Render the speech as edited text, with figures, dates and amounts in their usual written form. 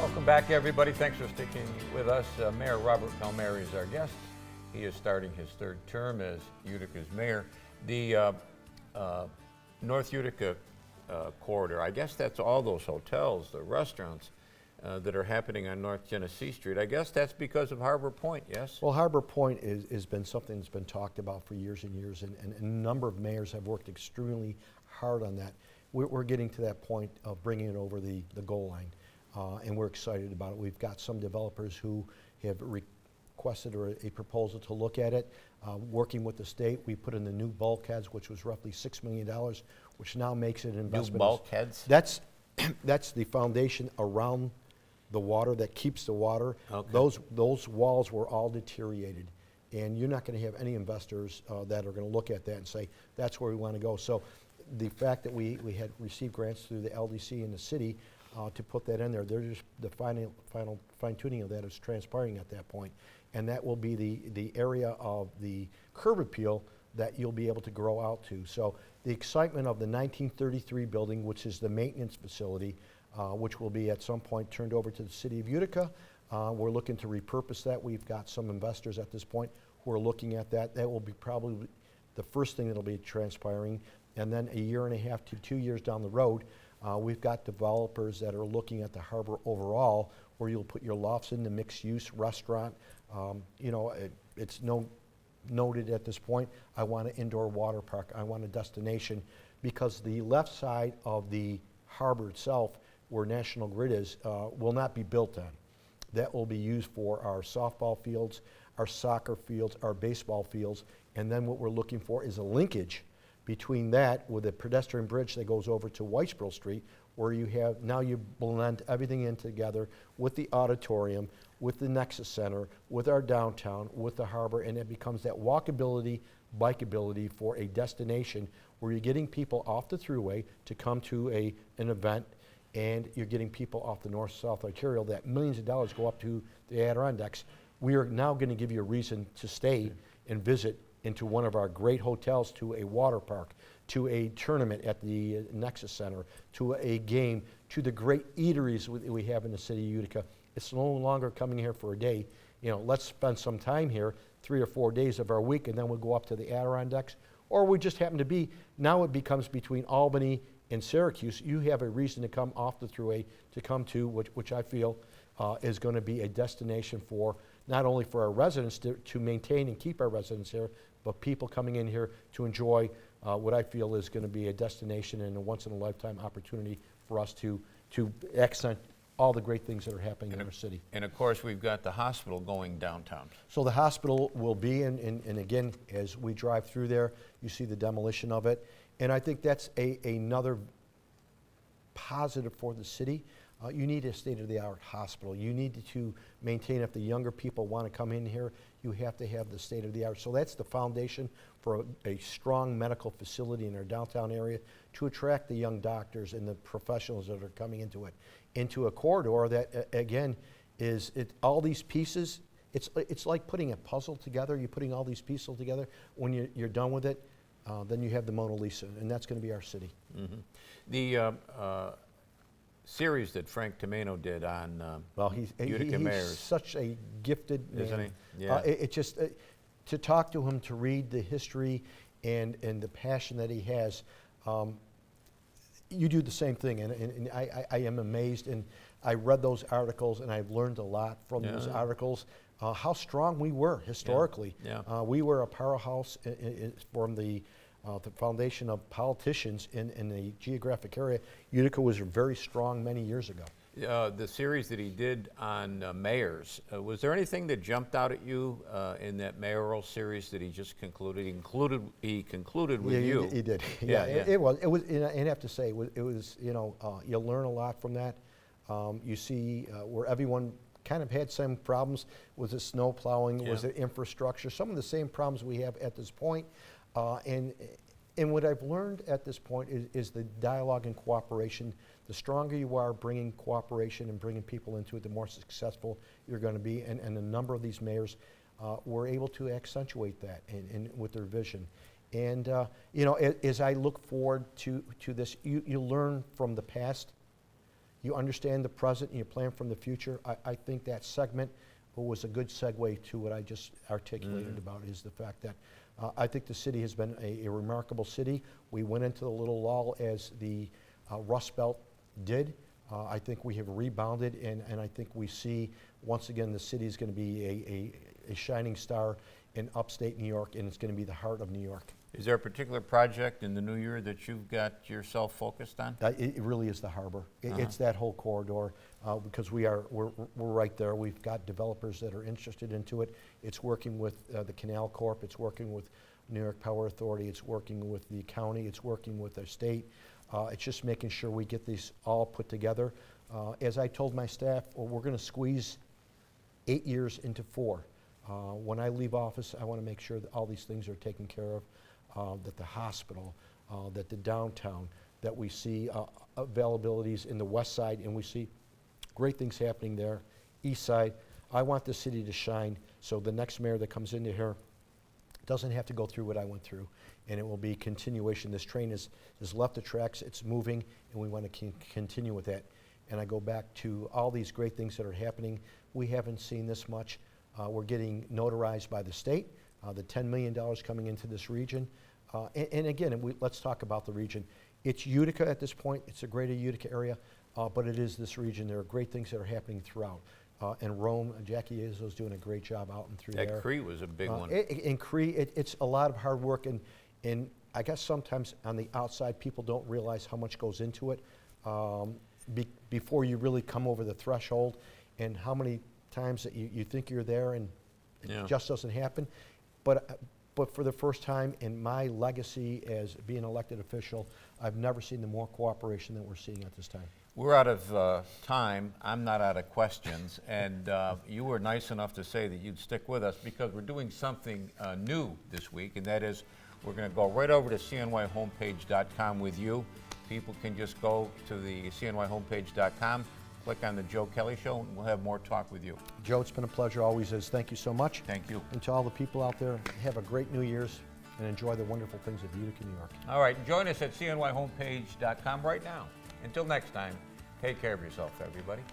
Welcome back, everybody. Thanks for sticking with us. Mayor Robert Palmieri is our guest. He is starting his third term as Utica's mayor. The North Utica corridor, I guess that's all those hotels, the restaurants that are happening on North Genesee Street. I guess that's because of Harbor Point, yes? Well, Harbor Point has been something that's been talked about for years and years, and a number of mayors have worked extremely hard on that. We're getting to that point of bringing it over the goal line, and we're excited about it. We've got some developers who have requested a proposal to look at it. Working with the state, we put in the new bulkheads, which was roughly $6 million, which now makes it an investment. New bulkheads? That's the foundation around the water that keeps the water. Okay. Those walls were all deteriorated, and you're not going to have any investors that are going to look at that and say that's where we want to go. So the fact that we had received grants through the LDC and the city to put that in there, they're just the final fine-tuning of that is transpiring at that point, and that will be the area of the curb appeal that you'll be able to grow out to. So the excitement of the 1933 building, which is the maintenance facility, which will be at some point turned over to the city of Utica. We're looking to repurpose that. We've got some investors at this point who are looking at that. That will be probably the first thing that'll be transpiring. And then a year and a half to 2 years down the road, we've got developers that are looking at the harbor overall, where you'll put your lofts in the mixed-use restaurant. It's noted at this point, I want an indoor water park. I want a destination, because the left side of the harbor itself, where National Grid is, will not be built on. That will be used for our softball fields, our soccer fields, our baseball fields, and then what we're looking for is a linkage between that with a pedestrian bridge that goes over to Whitesboro Street, where you blend everything in together with the auditorium, with the Nexus Center, with our downtown, with the harbor, and it becomes that walkability, bikeability for a destination where you're getting people off the thruway to come to an event, and you're getting people off the north-south arterial that millions of dollars go up to the Adirondacks. We are now going to give you a reason to stay and visit into one of our great hotels, to a water park, to a tournament at the Nexus Center, to a game, to the great eateries we have in the city of Utica. It's no longer coming here for a day. Let's spend some time here, 3 or 4 days of our week, and then we'll go up to the Adirondacks. Or we just happen to be, now it becomes between Albany and Syracuse. You have a reason to come off the thruway to come to, which I feel is going to be a destination for, not only for our residents to maintain and keep our residents here, but people coming in here to enjoy what I feel is going to be a destination and a once-in-a-lifetime opportunity for us to accent all the great things that are happening in our city. And of course, we've got the hospital going downtown. So the hospital will be, and again, as we drive through there, you see the demolition of it. And I think that's another positive for the city. You need a state-of-the-art hospital. You need to maintain, if the younger people want to come in here, you have to have the state-of-the-art. So that's the foundation for a strong medical facility in our downtown area to attract the young doctors and the professionals that are coming into a corridor that, again, all these pieces. It's like putting a puzzle together. You're putting all these pieces together. When you're done with it, then you have the Mona Lisa, and that's going to be our city. Mm-hmm. The series that Frank Tomeno did on Utica mayors. He's such a gifted man. Isn't he? Yeah. It just to talk to him, to read the history and the passion that he has. You do the same thing, and I am amazed. And I read those articles, and I've learned a lot from those articles. How strong we were historically. Yeah. We were a powerhouse from the foundation of politicians in the geographic area. Utica was very strong many years ago. The series that he did on mayors, was there anything that jumped out at you in that mayoral series that he just concluded? He concluded with you. He did. Yeah. It was. And I have to say, it was. You learn a lot from that. You see where everyone kind of had some problems. Was it snow plowing? Yeah. Was it infrastructure? Some of the same problems we have at this point. And what I've learned at this point is the dialogue and cooperation. The stronger you are bringing cooperation and bringing people into it, the more successful you're going to be. And a number of these mayors were able to accentuate that with their vision. And as I look forward to this, you learn from the past. you understand the present and you plan from the future. I think that segment was a good segue to what I just articulated about, is the fact that I think the city has been a remarkable city. We went into the little lull as the Rust Belt did. I think we have rebounded, and I think we see, once again, the city is going to be a shining star in upstate New York, and it's going to be the heart of New York. Is there a particular project in the new year that you've got yourself focused on? It really is the harbor. It's that whole corridor, because we're right there. We've got developers that are interested into it. It's working with the Canal Corp. It's working with New York Power Authority. It's working with the county. It's working with the state. It's just making sure we get these all put together. As I told my staff, we're going to squeeze 8 years into 4. When I leave office, I want to make sure that all these things are taken care of. That the hospital, that the downtown, that we see availabilities in the west side, and we see great things happening there. East side, I want the city to shine, so the next mayor that comes into here doesn't have to go through what I went through, and it will be continuation. This train has left the tracks, it's moving, and we want to continue with that. And I go back to all these great things that are happening. We haven't seen this much. We're getting notarized by the state. The $10 million coming into this region. And again, let's talk about the region. It's Utica at this point. It's a greater Utica area, but it is this region. There are great things that are happening throughout. And Rome, Jackie Izzo's doing a great job out and through there. That Cree was a big one. In Cree, it's a lot of hard work, and I guess sometimes on the outside, people don't realize how much goes into it before you really come over the threshold, and how many times that you think you're there and it just doesn't happen. But for the first time in my legacy as being an elected official, I've never seen the more cooperation that we're seeing at this time. We're out of time. I'm not out of questions. And you were nice enough to say that you'd stick with us, because we're doing something new this week, and that is we're going to go right over to cnyhomepage.com with you. People can just go to the cnyhomepage.com, click on the Joe Kelly Show, and we'll have more talk with you. Joe, it's been a pleasure, always is. Thank you so much. Thank you. And to all the people out there, have a great New Year's and enjoy the wonderful things of Utica, New York. All right, join us at cnyhomepage.com right now. Until next time, take care of yourself, everybody.